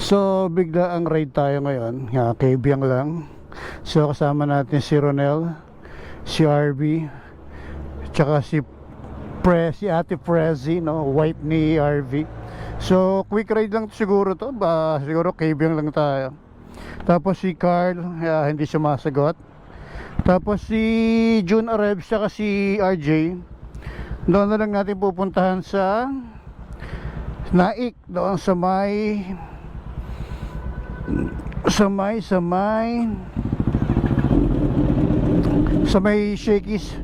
So bigla ang ride tayo ngayon, kaibigan lang. So kasama natin si Ronel, si RV, tsaka si Ate Prezi, no, wife ni RV. So quick ride lang siguro to, siguro kaibigan lang tayo. Tapos si Carl, hindi sumasagot. Tapos si June Arebs tsaka si RJ, doon na lang natin pupuntahan sa Naik, doon sa may Shakey's.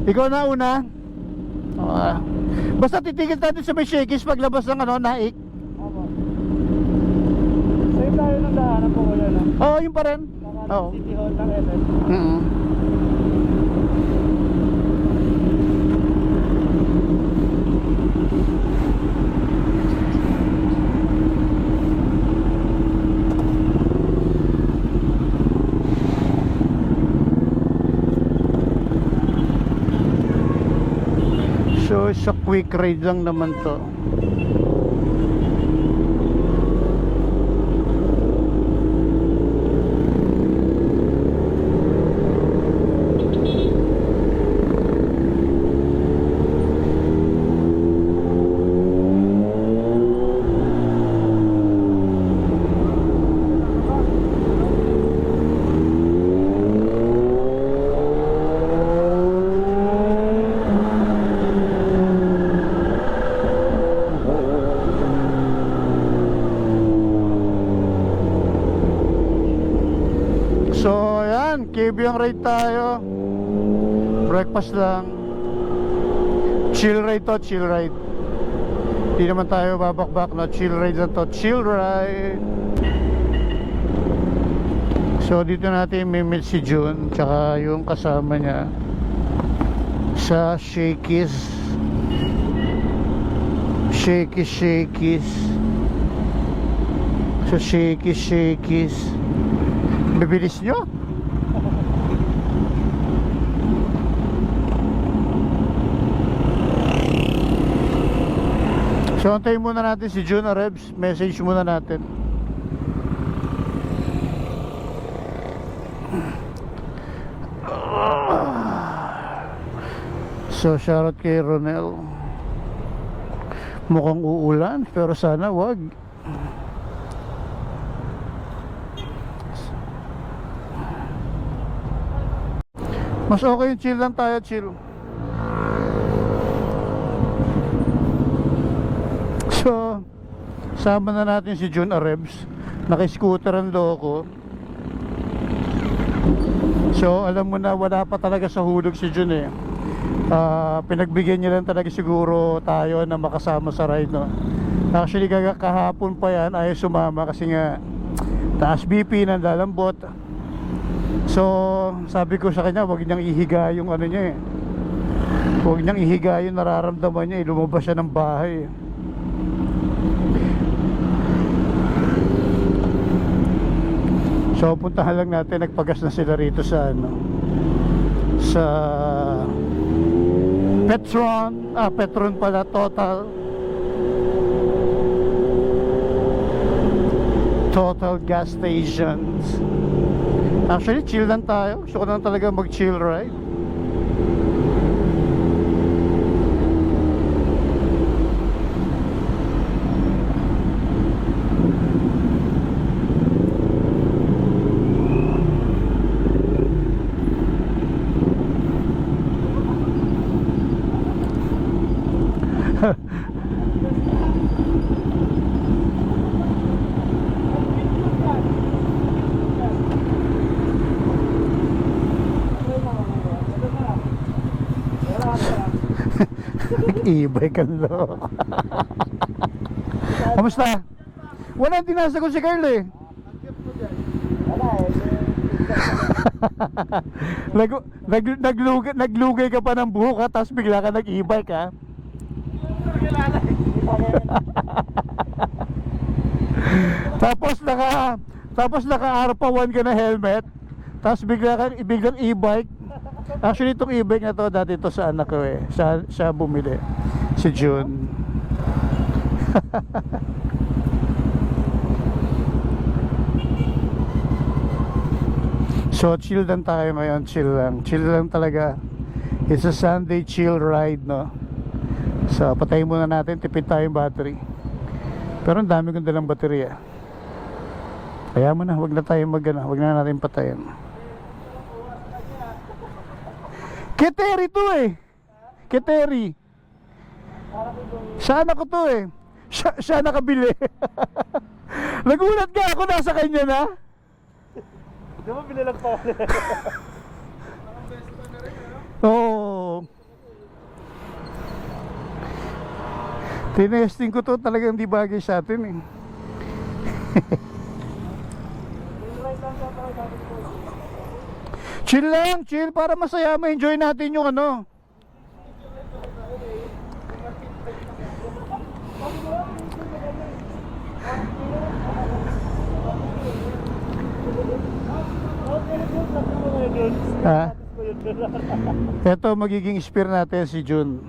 Ikaw na una. Basta titigil natin sa may Shakey's paglabas ng Naik. Opo. Same tayo ng daanan po wala na. Oo, yun pa rin. Oo. City Hall ng SS. So sa quick ride lang naman to. So ayan, kaibigang ride tayo. Breakfast lang. Chill ride to, chill ride. Hindi naman tayo babakbak na chill ride na to, chill ride. So dito natin may meet si June tsaka yung kasama niya sa Shakey's. Shakey's. Sa Shakey's. Bibilis nyo? So antayin muna natin si June Arebs. Message muna natin. So shoutout kay Ronel. Mukhang uulan pero sana wag. Mas okay yung chill lang tayo, chill. So sama na natin si June Arebs. Naki-scooteran loko. So alam mo na wala pa talaga sa hulog si June eh. Pinagbigyan niya lang talaga siguro tayo na makasama sa ride, no? Actually kahapon pa yan ayaw sumama kasi nga taas BP ng lalambot. So sabi ko sa kanya wag niyang ihiga yung niya eh. Huwag niyang ihiga yung nararamdaman niya eh. Lumabas siya ng bahay. So puntahan lang natin. Nagpagas na sila rito sa sa Petron pala. Total gas stations. Actually chill lang tayo. Gusto ko lang talaga mag chill ride. E-bike ang loko. Kamusta? Wala, dinasagot si Carl eh. Naglugay ka pa ng buhok ha, tapos bigla ka nag-e-bike ha. Tapos naka-ARPA 1 ka na helmet, tapos biglang e-bike. Actually itong e-bike na to dati to sa anak ko eh. Siya bumili, si June. So chill lang tayo ngayon, chill lang talaga. It's a Sunday chill ride, no? So patayin muna natin, tipid tayo yung battery. Pero ang dami kong dalang baterya. Kaya mo na, wag na tayo wag na natin patayin. Keteri to eh. Keteri. Sana ko to eh. Siya nakabili. Nagulat ka ako, nasa kanya na. Di ba binilang pa ako? Oo. Tinesting ko to, talagang di bagay sa atin eh. Chill lang, chill para masaya, ma-enjoy natin yung ano. Ha? Ito magiging spear natin si Jun.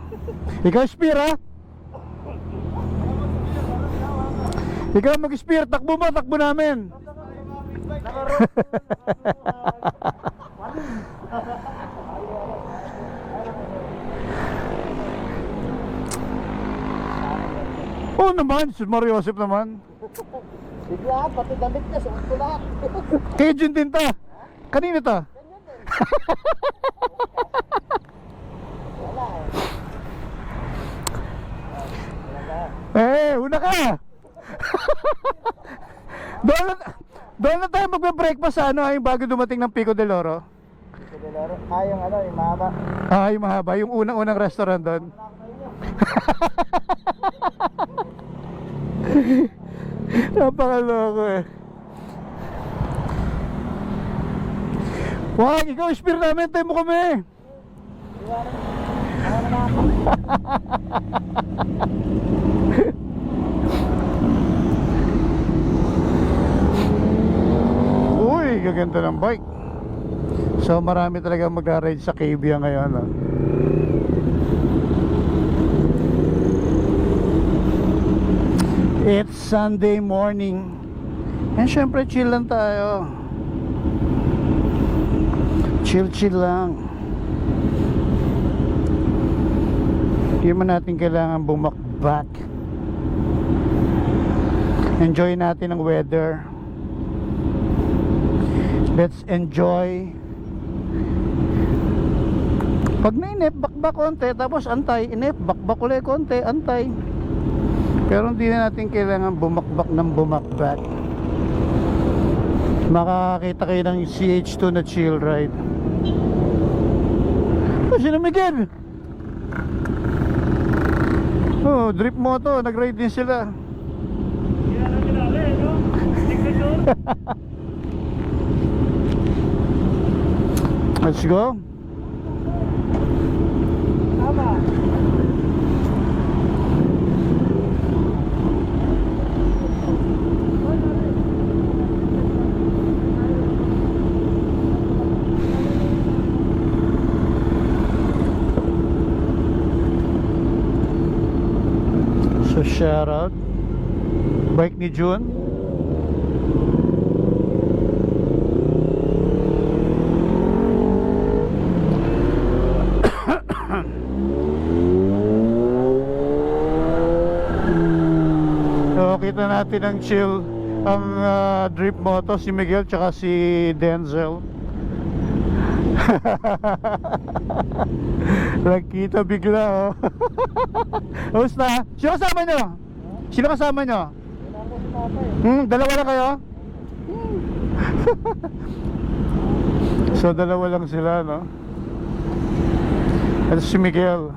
Ikaw spear ha? Ikaw mag-spear, takbo mo, takbo namin. Oo naman, si Mario Joseph naman. Bigla, pati damit niya, suot ko lahat. Kay Jun din ta. Kanina ta? Una ka. Doon na tayo magbe-breakfast sa ano, yung bago dumating ng Pico del Oro. Yung ano, yung mahaba. Yung mahaba, yung unang-unang restaurant doon. Napakaloko eh. Wag, ikaw spear namin, tayo mo kami. Uy, gaganda ng bike. So marami talaga mag-ride sa Kevia ngayon, no? It's Sunday morning. And syempre chill lang tayo. Chill lang. Hindi man natin kailangan bumakbak. Enjoy natin ang weather. Let's enjoy. Pag nainip, bakbak konti, tapos antay. Inip, bakbak ulit konti, antay. Pero hindi na natin kailangan bumakbak ng bumakbak. Makakakita kayo ng CH2 na chill ride. Sino Miguel? Oh, drip moto, nag-ride din sila. Let's go. Tama. So shout out. Bike ni Jun. So kita natin ang chill, ang drip moto, si Miguel tsaka si Denzel. Nagkita bigla oh. Kamusta? Sino kasama nyo? Sino kasama nyo? Dalawa lang kayo? So dalawa lang sila, no? At si Miguel,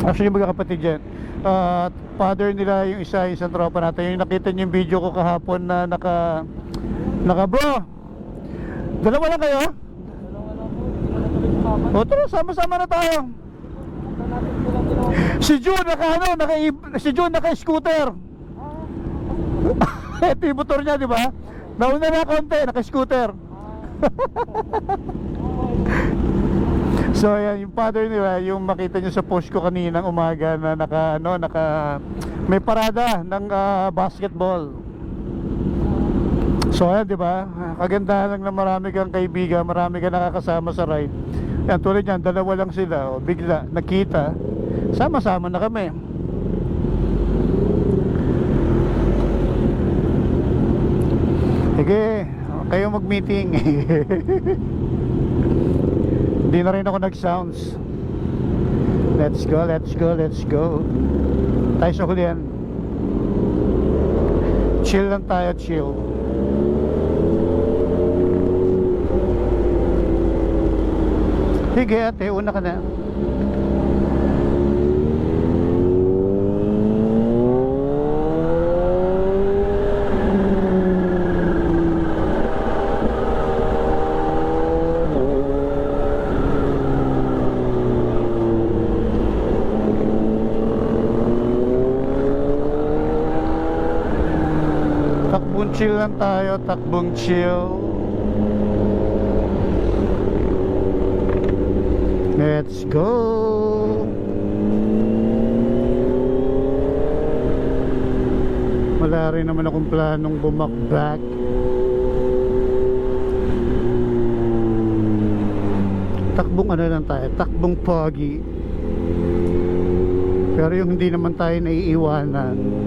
actually magkakapatid yan. Father nila yung isang tropa natin. Yung nakita niyo yung video ko kahapon na naka bro, dalawa lang kayo? O tara, sama-sama na tayo. Si Jun si Jun naka-scooter. Ito yung motor niya, di ba? Nauna na konti, naka-scooter. So yan, yung father nila, yung makita nyo sa post ko kaninang umaga na may parada ng basketball. So ayan, di ba? Kagandahan lang na marami kang kaibigan, marami kang nakakasama sa ride. Yan, tulad yan, dalawa lang sila. O, bigla, nakita. Sama-sama na kami. Sige, kayo mag-meeting. Hindi na rin ako nag-sounds. Let's go, let's go, let's go. Tayo sa hulihan. Chill lang tayo, chill. Sige ate, una ka na. Takbong chill lang tayo, takbong chill. Let's go. Wala rin naman akong planong bumakbak. Takbong ano lang tayo, takbong pogi. Pero yung hindi naman tayo naiiwanan.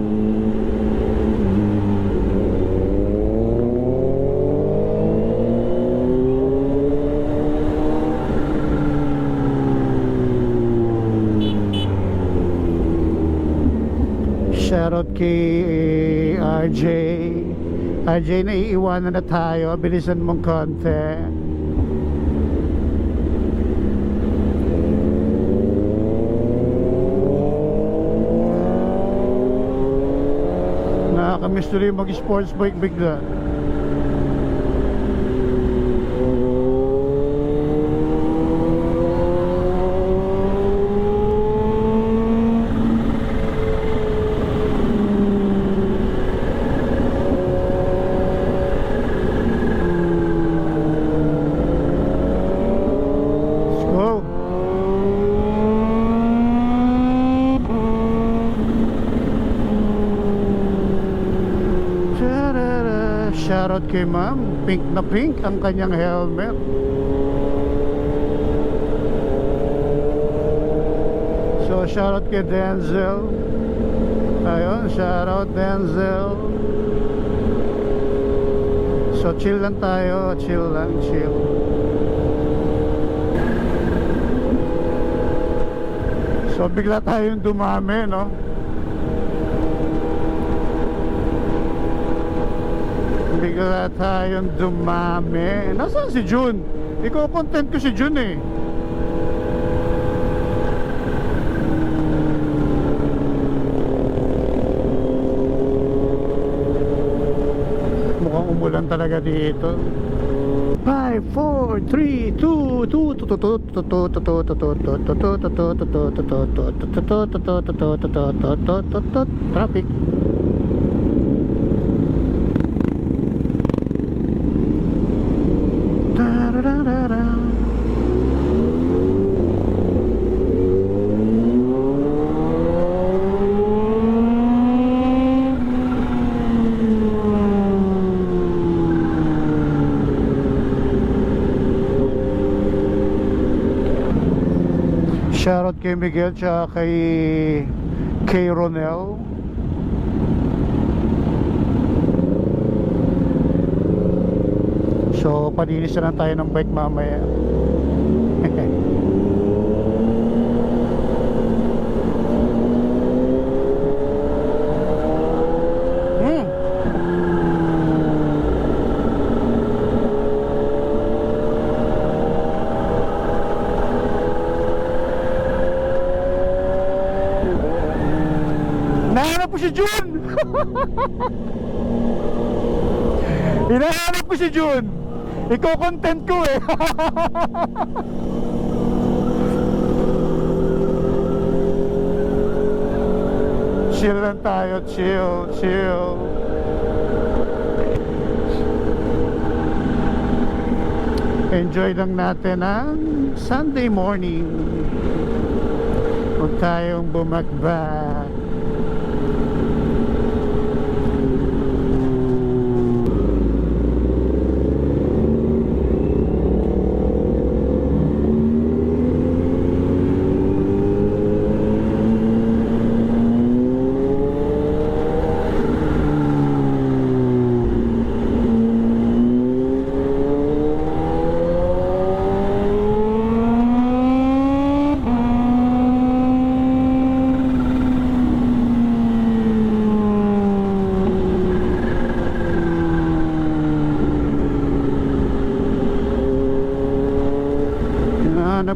Shoutout kay RJ. RJ, naiiwanan na tayo. Bilisan mong konti. Nakakamiss tuloy mag-sports bike bigla. Shoutout kay ma'am, pink na pink ang kanyang helmet. So shoutout kay Denzel. Ayun, shoutout Denzel. So chill lang tayo, chill lang, chill. So bigla tayong dumami, no? Bigla tayong dumami. Nasaan si Jun? Iko-content ko si Jun eh. Mukhang umulan talaga dito. 5, 4, 3, 2, traffic. Shoutout kay Miguel tsaka kay Ronel. So palinis na lang tayo ng bike mamaya. Hinahanap ko si Jun. Hinahanap ko si Jun. Iko-content ko eh. Chill lang tayo, chill, chill. Enjoy lang natin ang Sunday morning. Huwag tayong bumakbak.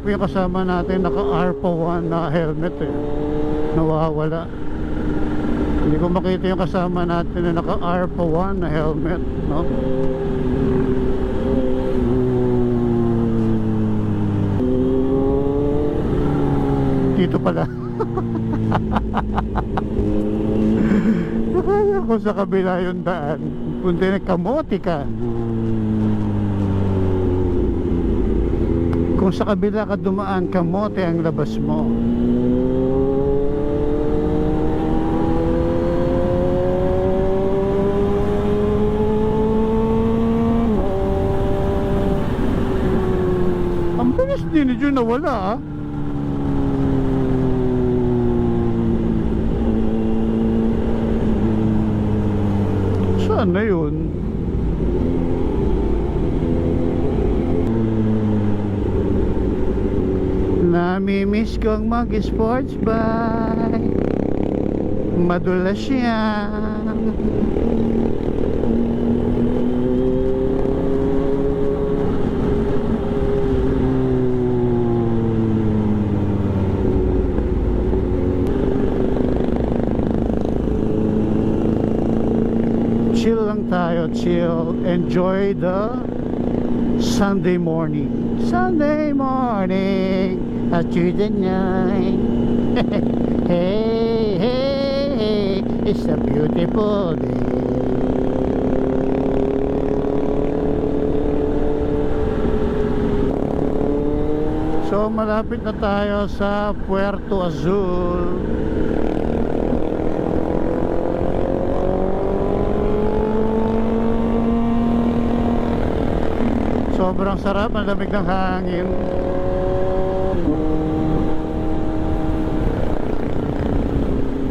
Hanap yung kasama natin, naka ARPA 1 na helmet eh. Nawawala. Hindi ko makita yung kasama natin na naka ARPA 1 na helmet, no? Dito pala. Nakaya ko sa kabila yung daan. Kundi nagkamote ka. Kung sa kabila ka dumaan, kamote ang labas mo. Ang bilis din ni Jun nawala ah. Saan na yun? Namimiss kong mag-sports bike. Madulas yan. Chill lang tayo, chill. Enjoy the Sunday morning. Sunday morning after the night. Hey, hey, hey, it's a beautiful day. So malapit na tayo sa Puerto Azul. Sobrang sarap, ang lamig ng hangin.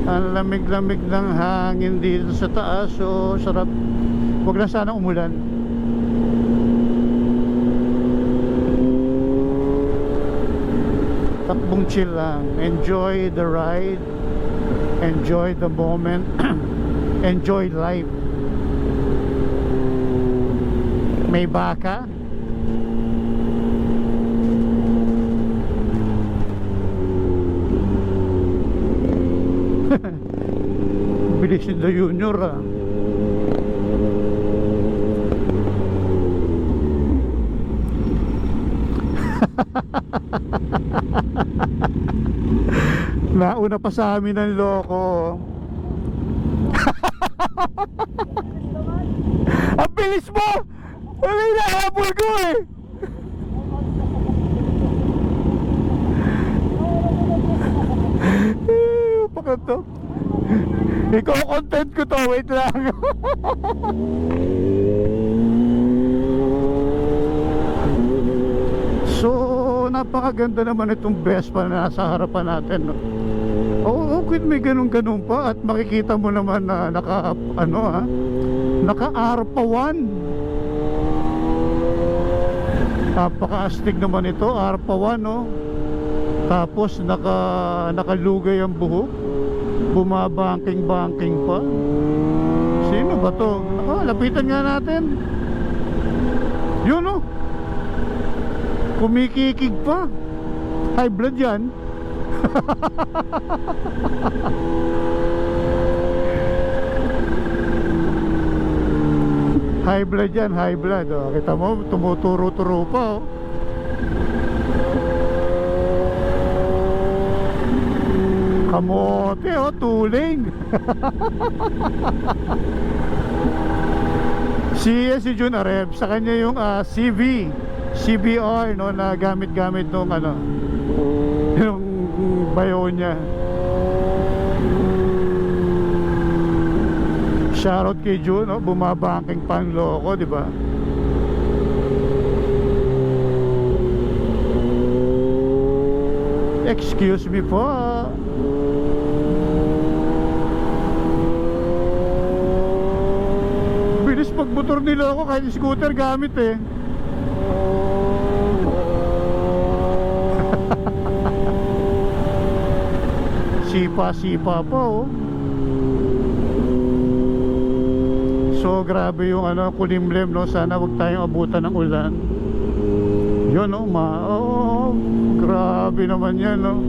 Ang lamig-lamig ng hangin dito sa taas. So sarap. Huwag na sana umulan. Takbong chill lang. Enjoy the ride. Enjoy the moment. Enjoy life. May baka. Bilis the Junior ah. Nauna pa sa amin ang loko. Ang bilis mo! Ano yung nahabol ko eh? Bakit to? Ikaw content ko to, wait lang. So, napakaganda naman itong Vespa na nasa harapan natin, no? Oo, okay, may ganun-ganun pa. At makikita mo naman na naka, ano ha, naka ARPA 1. Napaka-astig naman ito, ARPA 1, no? Tapos nakalugay ang buhok. Bumabangking-bangking pa. Sino ba to? Lapitan nga natin. Yun, no? Kumikikig pa. High blood yan. High blood yan, high blood. Oh, kita mo, tumuturo-turo pa. Oh. Kamote, oh, tuling. Si Jun Areb, sa kanya yung CBR, no, na gamit-gamit nung ano, yung bayo niya. Shoutout kay Jun, no, bumabangking pang loko, di ba? Excuse me po. Bilis pagmotor nila ako kahit scooter gamit eh. Sipa-sipa pa oh. So grabe yung ano, kulimlim, no. Sana wag tayong abutan ng ulan. Yun, no, Grabe naman yan, no?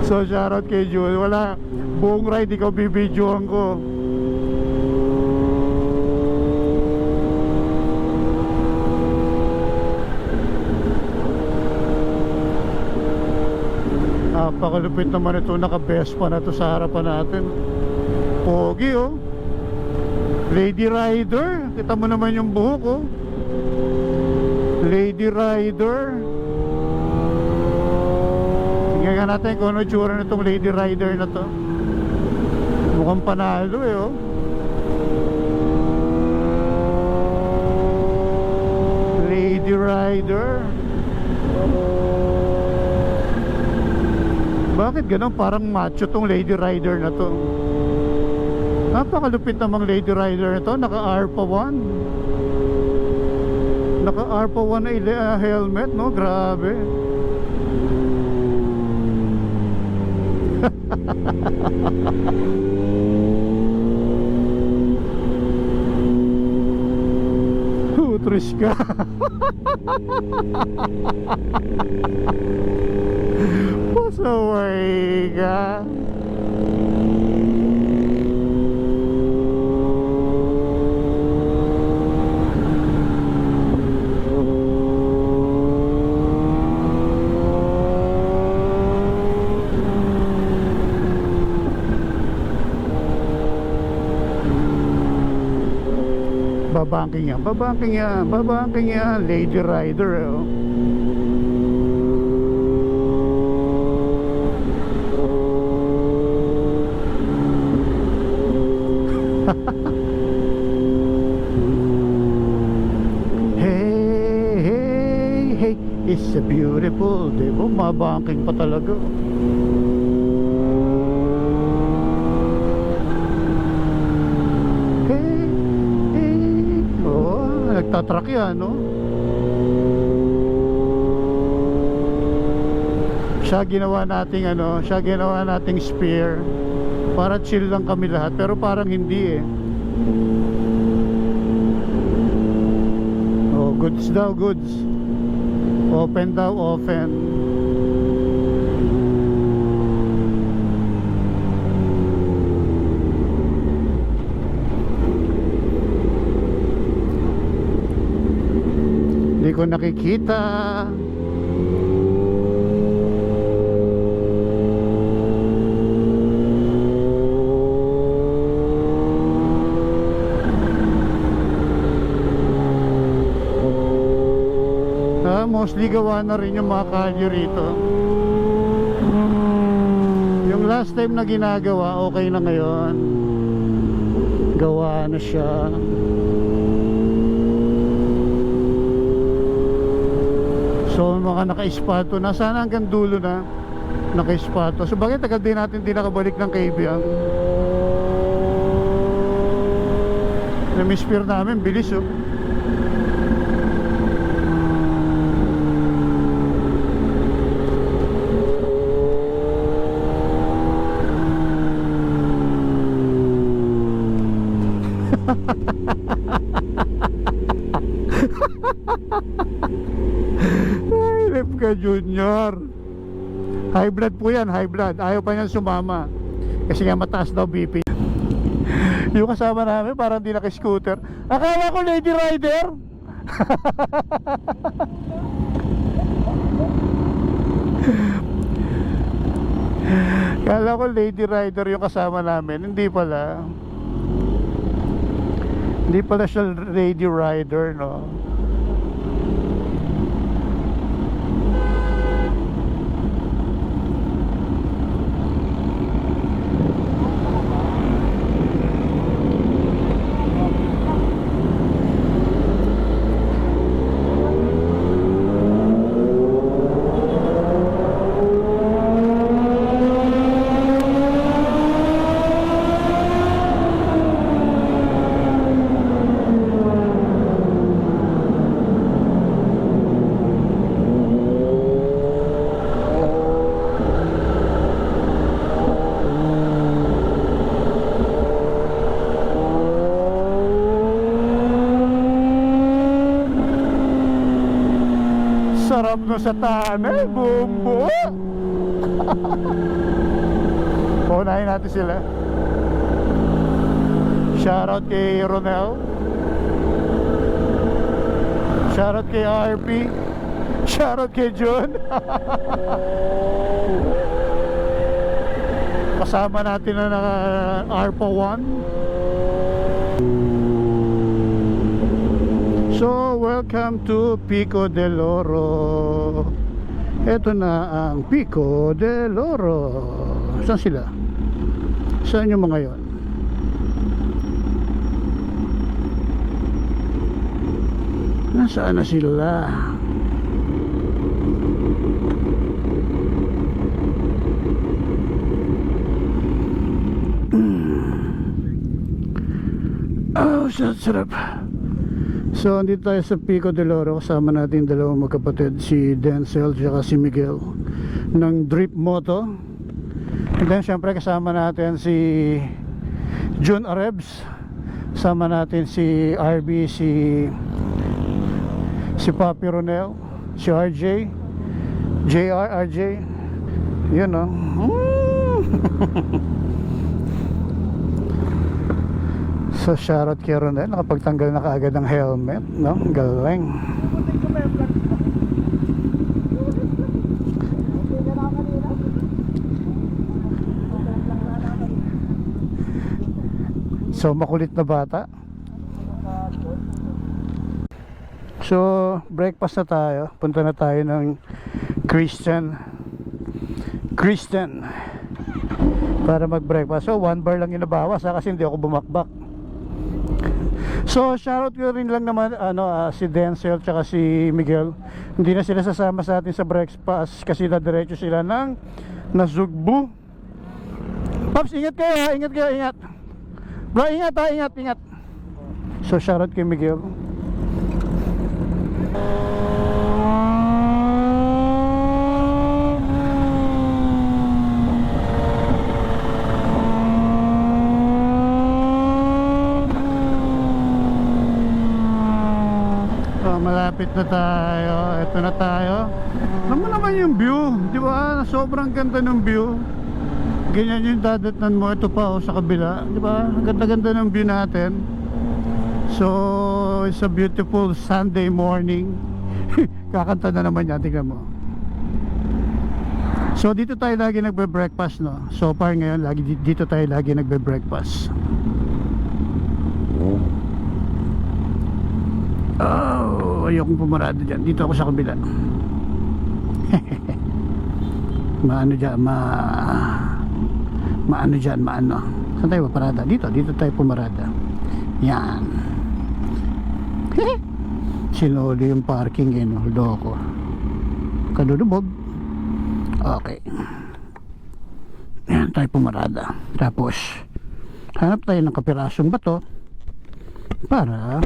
So shoutout kay June. Wala, buong ride ikaw bibidyoan ko. Napakalupit naman ito. Naka-Vespa na to sa harapan natin. Pogi, oh. Lady Rider. Kita mo naman yung buhok, oh. Lady Rider. Tingnan nga natin kung ano tsura nitong Lady Rider na to. Mukhang panalo, eh, oh. Lady Rider. Bakit ganun? Parang macho tong Lady Rider na to. Napakalupit namang Lady Rider na to. Naka-ARPA 1. Naka-ARPA 1 na helmet, no? Grabe. Utris ka. Pasaway ka. Babangking yan, babangking yan, babangking yan. Lady Rider, oh. Hey, hey, hey, it's a beautiful day. Oh, mabangking pa talaga. Hey, hey. Oh, nagtatruck yan, no? Siya ginawa nating ano, siya ginawa nating spear. Para chill lang kami lahat, pero parang hindi, eh. Oh, goods daw, goods. Open daw, open. Hindi ko nakikita. Mostly gawa na rin yung mga kalye rito. Yung last time na ginagawa, okay na ngayon. Gawa na siya. So mga naka-ispato na, sana hanggang dulo na naka-ispato. So bakit tagal din natin di nakabalik ng Kabyang? Na-mispear namin, bilis, oh. Ay, Lep ka Junior. High blood po yan, high blood. Ayaw pa niyan sumama kasi nga mataas daw BP. Yung kasama namin parang di naka-scooter. Akala ko Lady Rider. Akala ko Lady Rider yung kasama namin. Hindi pala. Hindi pala siya Lady Rider, no? doon sa tanay, bumbo. Paunahin natin sila. Shoutout kay Ronel. Shoutout kay RP. Shoutout kay John. Kasama natin na ARPA 1. So, welcome to Pico del Oro. Ito na ang Pico del Oro. Saan sila? Saan yung mga yon? Nasaan na sila? Oh, sarap. So, andito tayo sa Pico del Oro. Kasama natin dalawang magkapatid, si Denzel at si Miguel ng Drip Moto. And then, syempre kasama natin si Jun Arebs. Kasama natin si RB, si Papi Ronel, si RJ, RJ. Yun, no? So, shoutout kay Ronel. Nakapagtanggal na kaagad ng helmet, no? Galing. So, makulit na bata. So, breakfast na tayo. Punta na tayo ng Christian para mag-breakfast. So, 1 bar lang yung nabawas kasi hindi ako bumakbak. So, shoutout ko rin lang naman si Denzel tsaka si Miguel. Hindi na sila sasama sa atin sa breakfast kasi diretso sila ng Nasugbu. Pops, ingat kayo ha, ingat. Bro, ingat. So, shoutout kay Miguel. Malapit na tayo. Ito na tayo. Alam mo naman yung view, di ba? Sobrang ganda ng view. Ganyan yung dadatnan mo. Ito pa sa kabila, di ba? Ganda-ganda ng view natin. So, it's a beautiful Sunday morning. Kakanta na naman yan, tingnan mo. So, dito tayo lagi nagbe-breakfast, no? So far ngayon, dito tayo lagi nagbe-breakfast. Oh, ayokong pumarada dyan. Dito ako sa kabila. Maano dyan. Saan tayo pumarada? Dito tayo pumarada. Yan. Sinuli yung parking no? Loko. Kadudubog. Okay. Yan tayo pumarada. Tapos hanap tayo ng kapirasong bato para.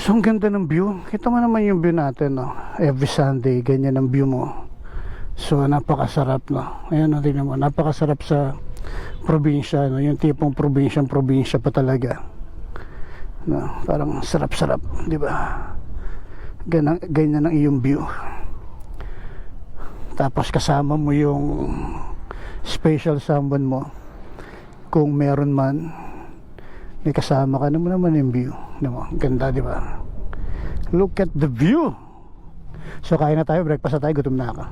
So, ang ganda ng view. Kita mo naman yung view natin, no? Every Sunday, ganyan ang view mo. So, napakasarap, no? Ayan, tingnan mo. Napakasarap sa probinsya, no? Yung tipong probinsya pa talaga. No? Parang sarap-sarap, di ba? Ganyan ang iyong view. Tapos, kasama mo yung special someone mo. Kung meron man, may kasama ka naman yung view. Ganda, di ba? Look at the view. So, kain na tayo, breakfast na tayo, gutom na ako.